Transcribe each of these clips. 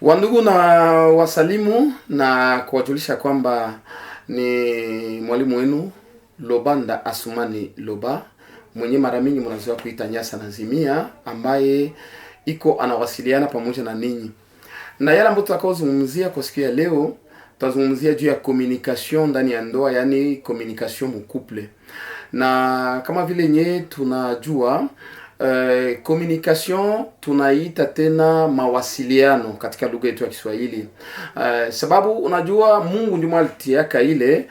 Wandugu na wasalimu na kuwajulisha kwamba ni mwalimu wenu Lobanda Asumani Loba, mwenye mara mingi mnazoea kuita Nyasa na Zimia, ambaye iko anawasiliana pamoja na ninyi. Na yale ambayo tutakaozungumzia kwa siku ya leo, tutazungumzia juu ya communication ndani ya ndoa, yani communication mu couple. Na kama vile nye tunajua communication tunaita tena mawasiliano katika lugha yetu ya Kiswahili. Sababu unajua Mungu ndiye alitiaka ile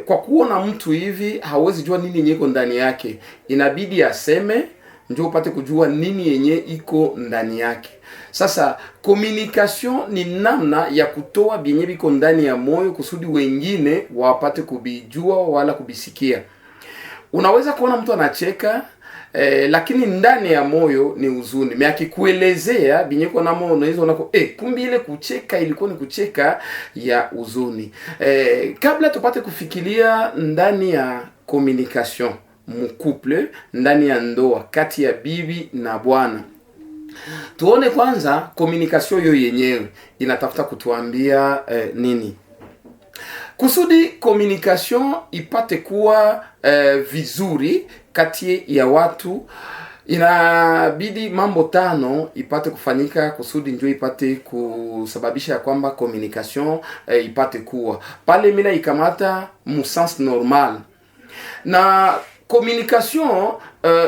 kwa kuona mtu hivi hawezi jua nini yenye iko ndani yake. Inabidi aseme ndio upate kujua nini yenye iko ndani yake. Sasa communication ni namna ya kutoa binye biko ndani ya moyo kusudi wengine wapate kubijua wala kubisikia. Unaweza kuona mtu anacheka lakini ndani ya moyo ni huzuni. Mimi akikuelezea binyeko na moyo unaweza unako kumbe ile kucheka ilikuwa ni kucheka ya huzuni. Kabla tupate kufikiria ndani ya communication mu couple, ndani ya ndoa kati ya bibi na bwana, tuone kwanza communication hiyo yenyewe inatafuta kutuambia nini. Kusudi communication ipate kuwa vizuri kati ya watu, inabidi mambo tano ipate kufanyika kusudi njoo ipate kusababisha ya kwamba communication ipate kuwa pale. Mina ikamata mu sens normal. Na communication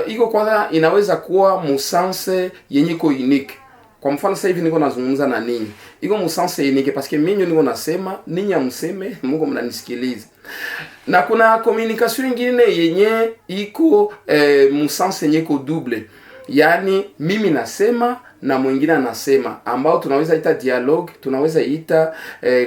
iko kwanza inaweza kuwa mu sens yenye ko unique. Kwa mfano sasa hivi niko nazungumza na ninyi, iko mu sens unique parce que mimi niko nasema, ninyi amseme, Mungu mnanisikiliza. Na kuna communication nyingine yenye iko mu sens yenye ko double. Yani mimi nasema na mwingine anasema, ambao tunaweza ita dialogue, tunaweza ita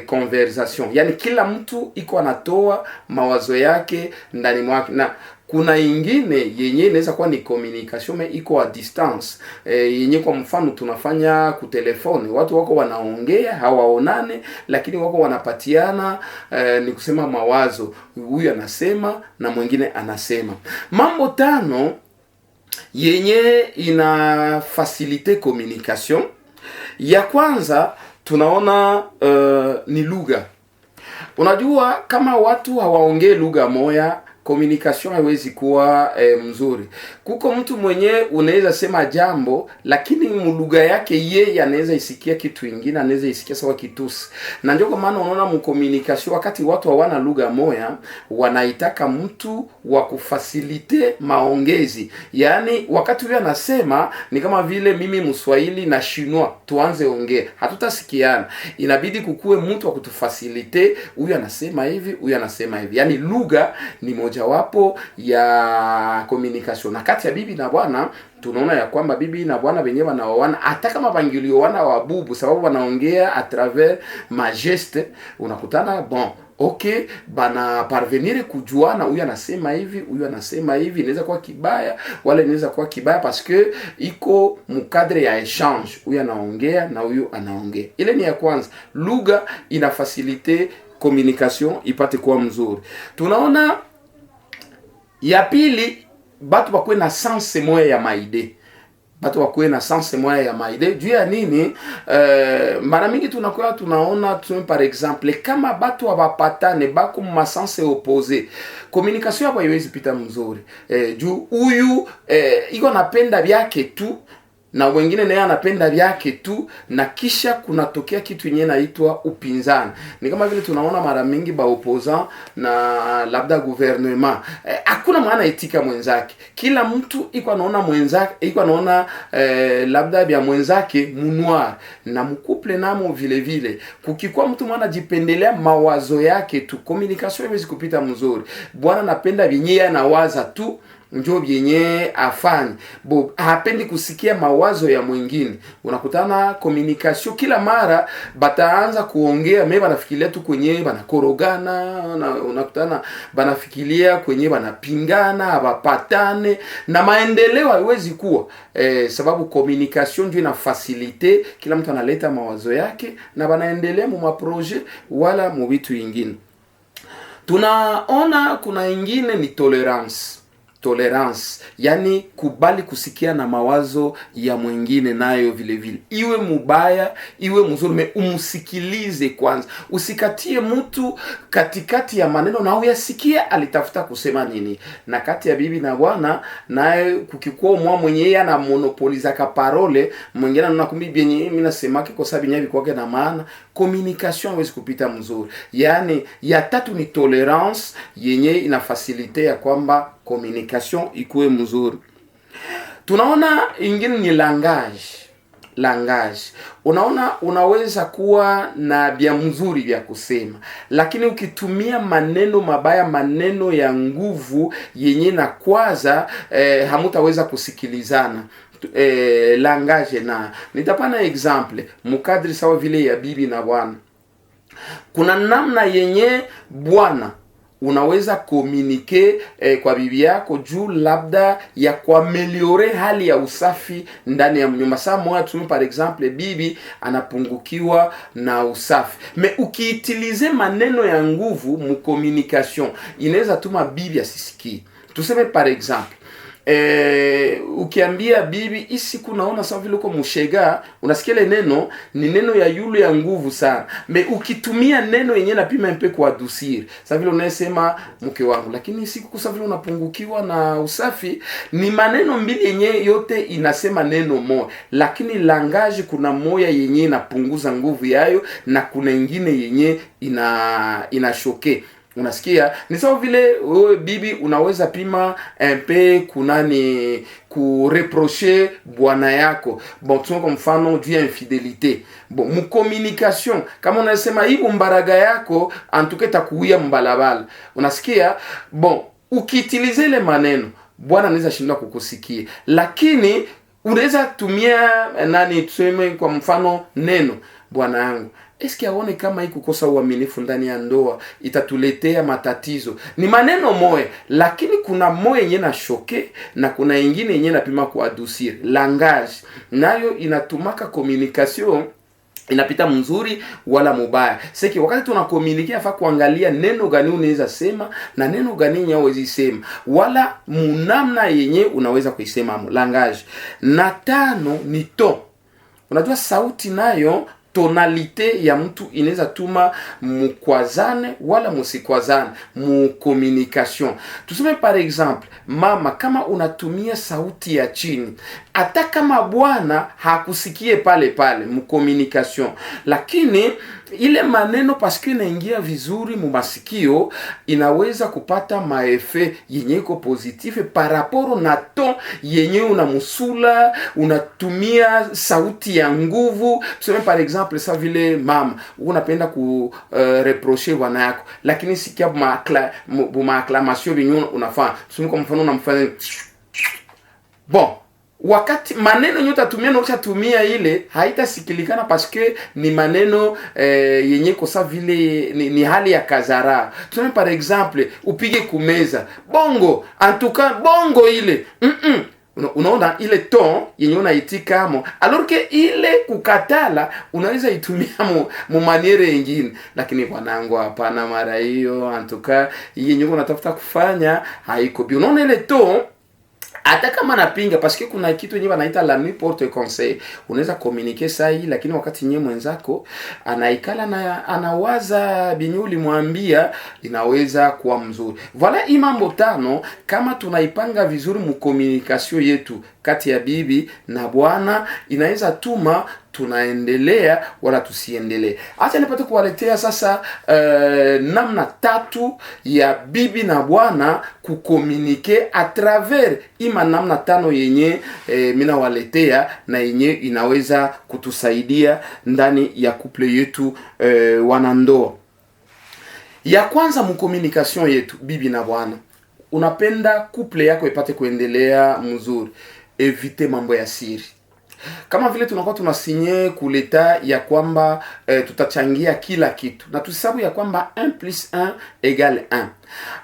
conversation. Yani kila mtu iko anatoa mawazo yake ndani mwake. Na kuna ingine yenye inaweza kuwa ni communication me iko a distance, yenye kwa mfano tunafanya ku telefone, watu wako wanaongea hawaonane lakini wako wanapatiana ni kusema mawazo, huyu anasema na mwingine anasema. Mambo tano yenye ina facilite communication. Ya kwanza tunaona ni lugha. Unajua kama watu hawaongee lugha moja, communication haiwezi kuwa mzuri. Kuko mtu mwenye unaweza sema jambo lakini lugha yake yeye anaweza isikia kitu kingine, anaweza isikia sawa kitusi. Na ndio kwa maana unaona mu communication wakati watu hawana lugha moja, wanaitaka mtu wa kufacilite maongezi. Yani wakati huyu anasema ni kama vile mimi Mswahili na Chinois tuanze ongea, hatutasikiana. Inabidi kukue mtu wa kutufacilite, huyu anasema hivi, huyu anasema hivi. Yani lugha ni moja wapo ya communication. Na kati ya bibi na bwana tunaona ya kwamba bibi na bwana wenyewe wanaoana hata kama bangilioana wabubu, sababu wanaongea a travers ma geste. Unakutana okay, bana parvenir kujuana, huyu anasema hivi, huyu anasema hivi. Inaweza kuwa kibaya wala inaweza kuwa kibaya parce que iko mukadre ya échange, huyu anaongea na huyu anaongea. Ile ni ya kwanza, lugha ina facilite communication ipate kuwa mzuri. Tunaona ya pili, batu bakwe na sense moya ya maide. Batu bakwe na sense moya ya maide. Juu ya nini? Mara mingi tunaona par exemple kama batu wapatane bako ma sense opposé, communication yao haiwezi pita mzuri. Juu huyu iko napenda vyake tu na wengine naye anapenda vyake tu, na kisha kunatokea kitu yenyewe inaitwa upinzani. Ni kama vile tunaona mara mingi ba opposant na labda gouvernement, hakuna maana etika mwenzake. Kila mtu iko anaona mwenzake, iko anaona labda bya mwenzake munoir. Na mkuple namo vile vile kukikuwa mtu mwana jipendelea mawazo yake tu, communication haiwezi kupita mzuri. Bwana anapenda vyenyewe anawaza tu njoo vyenye afanye, hapendi kusikia mawazo ya mwingine. Unakutana communication kila mara bataanza kuongea, mimi banafikiria tu kwenye banakorogana, unakutana banafikiria kwenye banapingana, hawapatane na maendeleo haiwezi kuwa sababu communication ndio ina facilite, kila mtu analeta mawazo yake na banaendelea mu maprojet wala mu vitu vingine. Tunaona kuna ingine ni tolerance. tolerance, yani kubali kusikia na mawazo ya mwingine nayo vile vile, iwe mubaya iwe mzuri, umsikilize kwanza. Usikatie mtu katikati ya maneno na uyasikie alitafuta kusema nini. Na kati ya bibi na bwana, naye kukikuwa mwa mwenye ana monopoliza ka parole, mwingine anakumbi benye mimi nasema kwa sababu nyavi kwake na maana communication haiwezi kupita mzuri. Yani ya tatu ni tolerance yenye inafacilite ya kwamba communication ikuwe mzuri. Tunaona ingine ni langage. Unaona, unaweza kuwa na bia mzuri vya kusema, lakini ukitumia maneno mabaya, maneno ya nguvu yenye na kwaza, hamutaweza kusikilizana. Langage na nitapana example mukadri sawa vile ya bibi na bwana. Kuna namna yenye bwana unaweza communique kwa bibi yako juu labda ya kuameliore hali ya usafi ndani ya nyumba. Saa moja tuseme par exemple bibi anapungukiwa na usafi, me ukiitilize maneno ya nguvu mu communication inaweza tuma bibi asisikie. Tuseme par exemple ukiambia bibi isiku naona sawa vile uko mushega, unasikia ile neno ni neno ya yule ya nguvu sana, me ukitumia neno yenyewe na pima mpe kwa dusir sawa vile unasema mke wangu, lakini siku sawa vile unapungukiwa na usafi, ni maneno mbili yenyewe yote inasema neno moja, lakini langage kuna moja yenyewe inapunguza nguvu yayo na kuna ingine yenyewe inashoke. Unasikia? Ni sawa vile wewe bibi unaweza pima mpe kunani kureprocher bwana yako. Bon, tuko kwa mfano juu ya infidelite. Bon, mu communication kama unasema hii mbaraga yako antuketa kuia mbalabala. Unasikia? Bon, ukitilize ile maneno bwana anaweza shindwa kukusikia. Lakini unaweza tumia nani, tuseme kwa mfano neno bwana yangu, eski aone kama hii kukosa uaminifu ndani ya ndoa itatuletea matatizo. Ni maneno moe, lakini kuna moe yenye na shoke na kuna ingine yenye na pima kuadusir. Langage nayo inatumaka communication inapita mzuri wala mubaya. Seki wakati tunakomunike afa kuangalia neno gani unaweza sema na neno gani nyawezi sema, wala munamna yenye unaweza kuisema langage. Na tano ni ton. Unajua sauti nayo tonalite ya mtu inaweza tuma mukwazane wala musikwazane mu communication. Tuseme par exemple mama, kama unatumia sauti ya chini, hata kama bwana hakusikie pale mu communication, lakini ile maneno paske inaingia vizuri mu masikio, inaweza kupata maefe yenye iko positive par rapport na ton yenye unamusula, unatumia sauti ya nguvu. Tuseme par exemple sa vile mama unapenda ku reprocher bwana yako, lakini sikia bu acclamation binyo unafanya. Tuseme kwa mfano unamfanya bon, wakati maneno nyota tumia na tumia ile haitasikilikana paske ni maneno yenye kosa vile ni hali ya kazara. Tuseme par exemple upige kumeza bongo, antuka bongo ile unaona ile ton yenye unaitika mo, alors que ile kukatala unaweza itumia mu maniere nyingine. Lakini bwanangu hapana, mara hiyo antuka yenye unatafuta kufanya haiko bi. Unaona ile ton hata kama napinga paske kuna kitu yenyewe wanaita la nuit porte conseil, unaweza communiquer sahi, lakini wakati nyewe mwenzako anaikala na anawaza binyuli mwambia, inaweza kuwa mzuri. Voilà hii mambo tano kama tunaipanga vizuri mu communication yetu kati ya bibi na bwana, inaweza tuma tunaendelea wala tusiendelee. Acha nipate kuwaletea sasa namna tatu ya bibi na bwana kukomunike a travers ima namna tano yenye mina waletea na yenye inaweza kutusaidia ndani ya couple yetu wanandoa. Ya kwanza mu communication yetu bibi na bwana, unapenda couple yako ipate kuendelea mzuri, evite mambo ya siri. Kama vile tunakuwa tunasinye kuleta ya kwamba tutachangia kila kitu, na tusabu ya kwamba 1 + 1 = 1.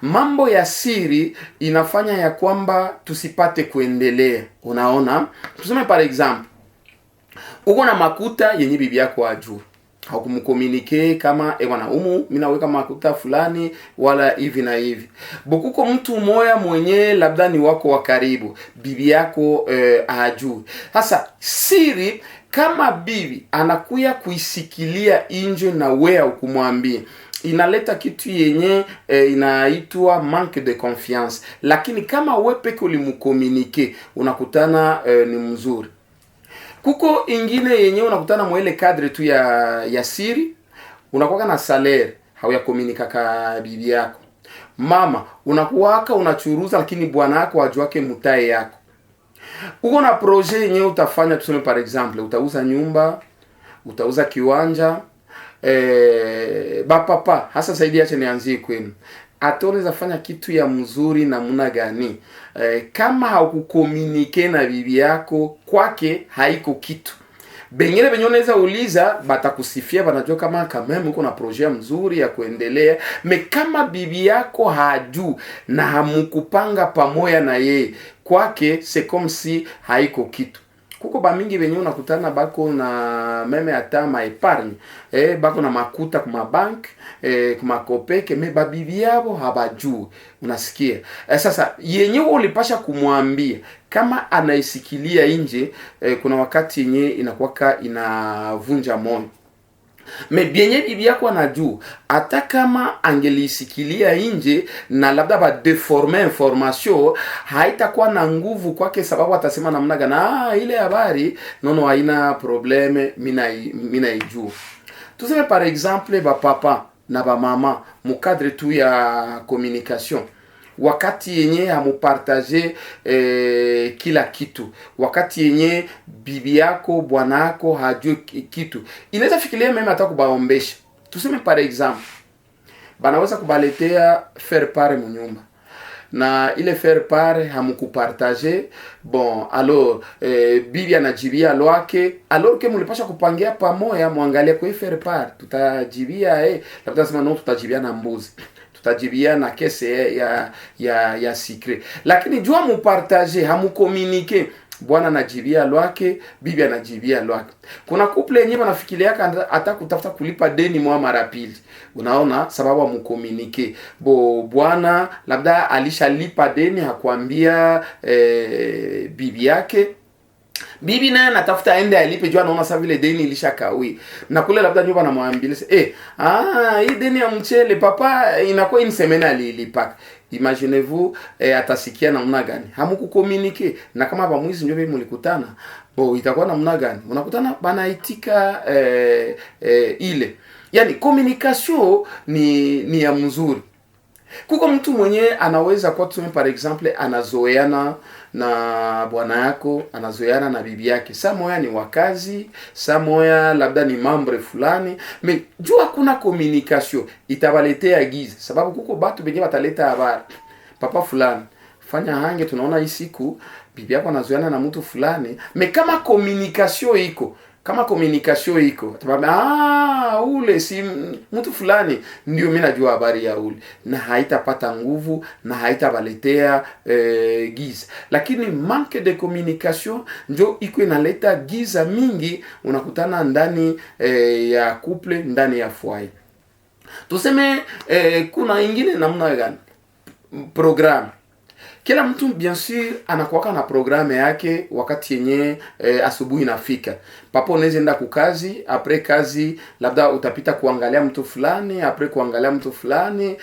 Mambo ya siri inafanya ya kwamba tusipate kuendelea. Unaona, tuseme par exemple uko na makuta yenye bibi yako ajue, hakumkomunike kama bwana humu mimi naweka makuta fulani wala hivi na hivi. Bokuko mtu moya mwenye labda ni wako wa karibu, bibi yako hajui. Sasa siri kama bibi anakuya kuisikilia nje na wewe ukumwambia, inaleta kitu yenye inaitwa manque de confiance. Lakini kama wewe peke ulimkomunike, unakutana ni mzuri. Kuko ingine yenye unakutana mwele kadre tu ya siri, unakuwa na salaire, hauya komunika ka bibi yako. Mama, unakuwaka unachuruza lakini bwana yako ajuake mutae yako. Uko na projet yenye utafanya, tuseme par exemple, utauza nyumba, utauza kiwanja, papa, hasa zaidi acha nianzie kwenu. Atoneza fanya kitu ya mzuri namna gani? Kama haukukomunike na bibi yako, kwake haiko kitu. Bengine benyo unaweza uliza, batakusifia, banajua kama meme uko na projet mzuri ya kuendelea. Me kama bibi yako haju na hamukupanga pamoja na yeye, kwake c'est comme si haiko kitu. Kuko ba mingi benye unakutana bako na meme hata ma epargne, bako na makuta kuma bank, kuma kopeke, me babibi yabo habajuu. Unasikia? Sasa yenye ulipasha kumwambia kama anaisikilia nje, kuna wakati yenye inakuwaka inavunja moyo. Me bienye bibi yako anajua, hata kama angelisikilia nje na labda ba deforme information, haitakuwa na nguvu kwake, sababu atasema namna gani, ile habari nono haina probleme, mina ijua. Tuseme par exemple ba papa na ba mama mu cadre tu ya communication, wakati yenye hamupartage kila kitu, wakati yenye bibi yako bwana yako hajui kitu, inaweza fikiria meme hata kubaombesha. Tuseme par exemple, banaweza kubaletea faire part mu nyumba, na ile faire part hamukupartage. Bon, alors bibi anajibia lwake, alors que mulipasha kupangia pamoja, muangalie kwa faire part, tutajibia labda sema no, tutajibia na mbuzi, tutajibia na kese ya secret. Lakini jua mupartage, hamukomunike, bwana anajibia lwake, bibi anajibia lwake. Kuna couple yenyewe wanafikiria hata kutafuta kulipa deni mara pili. Unaona, sababu hamukomunike. Bwana labda alishalipa deni, hakuambia bibi yake. Bibi naye anatafuta aende alipe, jua anaona sasa vile deni ilishakawi. Na kule labda nyumba anamwambia hii deni ya mchele papa inakuwa insemena alilipaka. Imaginez-vous atasikia namna gani? Hamukukomunike. Na kama ba mwizi ndio mlikutana, itakuwa namna gani? Unakutana banaitika ile. Yani communication ni ya mzuri. Kuko mtu mwenye anaweza kwa tuseme par exemple anazoeana na bwana yako, anazoeana na bibi yake. Saa moya ni wakazi, saa moya labda ni membre fulani, me jua kuna communication itabaletea giza, sababu kuko batu benye bataleta habari. Papa fulani fanya hange, tunaona hii siku bibi yako anazoeana na mtu fulani, me kama communication iko, ule si mtu fulani, ndio mimi najua habari ya ule, na haitapata nguvu na haitabaletea giza. Lakini manque de communication ndio iko inaleta giza mingi, unakutana ndani ya couple, ndani ya foyer. Tuseme kuna ingine namna gani? Programme. Kila mtu bien sûr anakuwaka na programe yake wakati yenye asubuhi inafika. Papa unaweza enda kukazi, après kazi labda utapita kuangalia mtu fulani, après kuangalia mtu fulani,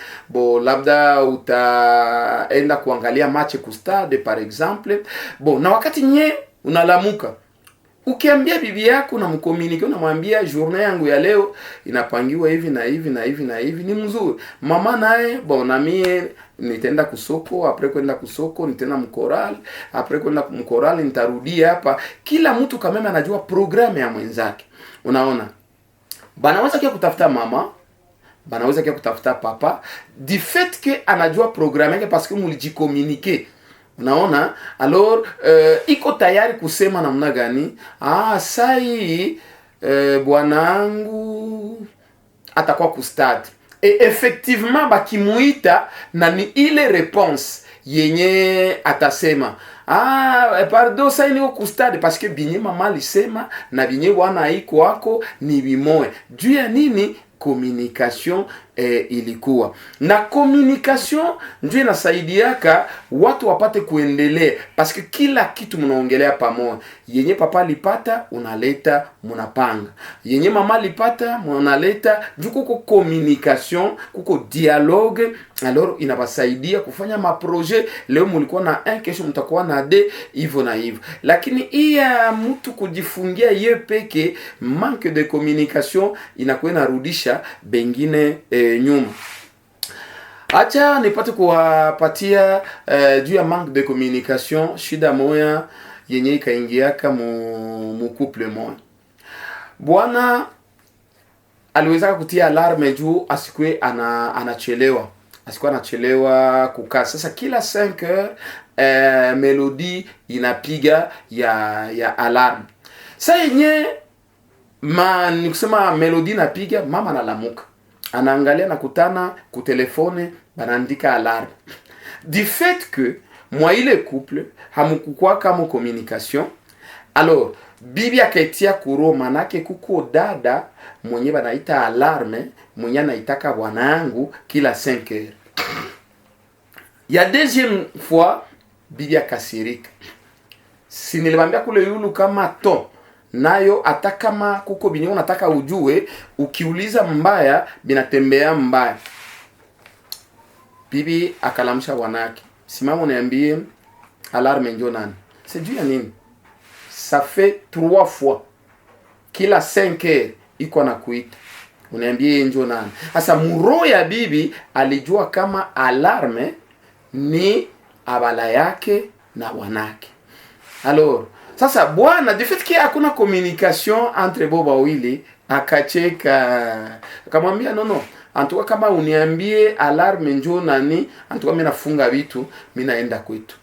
labda utaenda kuangalia match ku stade par exemple. Na wakati nye unalamuka, ukiambia bibi yako na mkomunike, unamwambia journée yangu ya leo inapangiwa hivi na hivi na hivi na hivi, ni mzuri. Mama naye na mie nitaenda kusoko, après kwenda kusoko nitaenda mkorali, après kwenda mkorali nitarudia hapa. Kila mtu kama anajua programu ya mwenzake. Unaona? Banaweza kia kutafuta mama, banaweza kia kutafuta papa, du fait que anajua programu yake parce que mulijikomunike. Unaona? Alors iko tayari kusema namna gani? Sai bwanangu atakuwa kustadi. Et effectivement bakimuita na ni ile réponse yenye atasema pardon sasa niko kustadi parce que binye mama alisema na binye bwana iko wako ni bimoe. Juu ya nini? Communication ilikuwa na communication ndio inasaidiaka watu wapate kuendelea, parce que kila kitu mnaongelea pamoja. Yenye papa alipata unaleta mnapanga, yenye mama alipata mnaleta, juu kuko communication, kuko dialogue, alors inabasaidia kufanya maprojet. Leo mulikuwa na 1, kesho mtakuwa na 2, hivyo na hivyo. Lakini iya mtu kujifungia ye peke, manque de communication inakuwa inarudisha bengine nyuma. Acha nipate kuwapatia juu ya manque de communication shida moya yenye ikaingiaka mu couple moya. Bwana aliweza kutia alarme juu asikwe anachelewa. Asikuwa anachelewa kukaa. Sasa kila 5 heures melodi inapiga ya alarme. Sasa yenye nikusema melodi inapiga, mama analamuka. Anaangalia nakutana ku telefone banaandika alarme. Du fait que moi ile couple hamukukua kama communication, alors bibi akaitia kuro, manake kuko dada mwenye banaita alarme, mwenye anaitaka bwana yangu kila 5 heures. Ya deuxième fois bibi akasirika. Si nilibambia kule yulu kama to nayo hata kama kuko binyo unataka ujue, ukiuliza mbaya binatembea mbaya. Bibi akalamsha wanake, simama uniambie alarme njo nani? C'est juu ya nini? Ça fait 3 fois kila 5 heures iko na kuita, uniambie njo nani? Sasa muro ya bibi alijua kama alarme ni abala yake na wanake. Alors sasa bwana, du fait que hakuna communication entre boba wawili, akacheka akamwambia no, antuka kama uniambie alarme njoo nani, antuka mimi nafunga vitu, mimi naenda kwetu.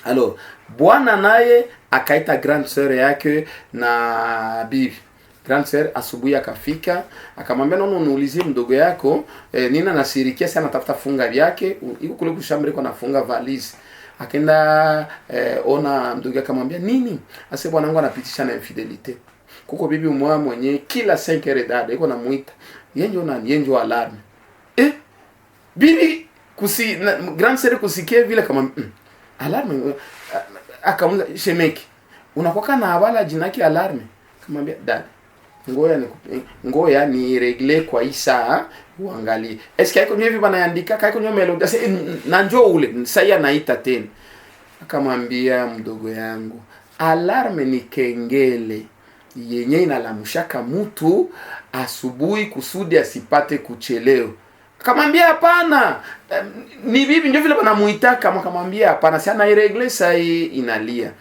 Alors bwana naye akaita grande sœur yake na bibi. Grande sœur asubuhi akafika, akamwambia no, niulizie mdogo yako nina nasirikia sana, tafuta funga vyake, iko kule kushambre kwa nafunga valise. Akenda ona mdogo akamwambia nini? Ase bwana wangu anapitisha na infidelite. Kuko bibi mmoja mwenye kila 5 heures dada iko namuita. Yenjo nani? Yenjo alarme. Bibi grand sere kusikia vile kama alarme. Akamuza shemeki, unakuwa na habala jinaki alarme? Akamwambia dada, ngoya ni regle kwa isa uangalie. Eske haiko nyevi banaandika kaiko nyo melodi na njoo ule sasa anaita tena. Akamwambia mdogo yangu, alarme ni kengele yenye inalamushaka mtu asubuhi kusudi asipate kuchelewa. Akamwambia hapana, ni bibi ndio vile banamuitaka. Akamwambia hapana, si ana iregle sasa inalia.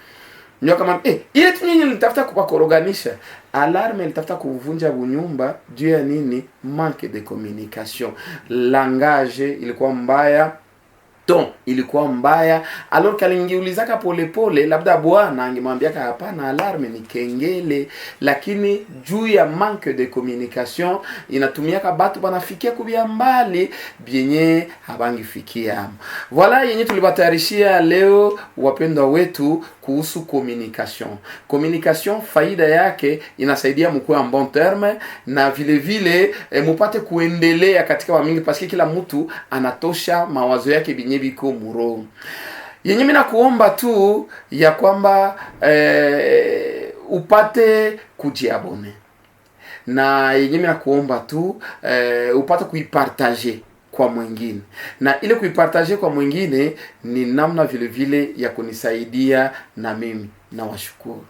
Ndio kama ile tu nyinyi nitafuta kupakoroganisha. Alarme ilitafuta kuvunja bunyumba juu ya nini? Manque de communication. Langage ilikuwa mbaya, ton ilikuwa mbaya. Alors kalingiulizaka pole pole, labda bwana angemwambia hapana, alarme ni kengele, lakini juu ya manque de communication inatumiaka batu banafikia kubia mbali bienye habangifikia. Voilà yenye tulibatayarishia leo wapendwa wetu kuhusu communication. Communication faida yake inasaidia mkuwe en bon terme, na vile vile mupate kuendelea katika wamingi, paski kila mtu anatosha mawazo yake binye biko muro. Yenye mina kuomba tu ya kwamba upate kujiabone, na yenye mina kuomba tu upate kuipartager kwa mwingine, na ile kuipartager kwa mwingine ni namna vile vile ya kunisaidia na mimi. Na washukuru.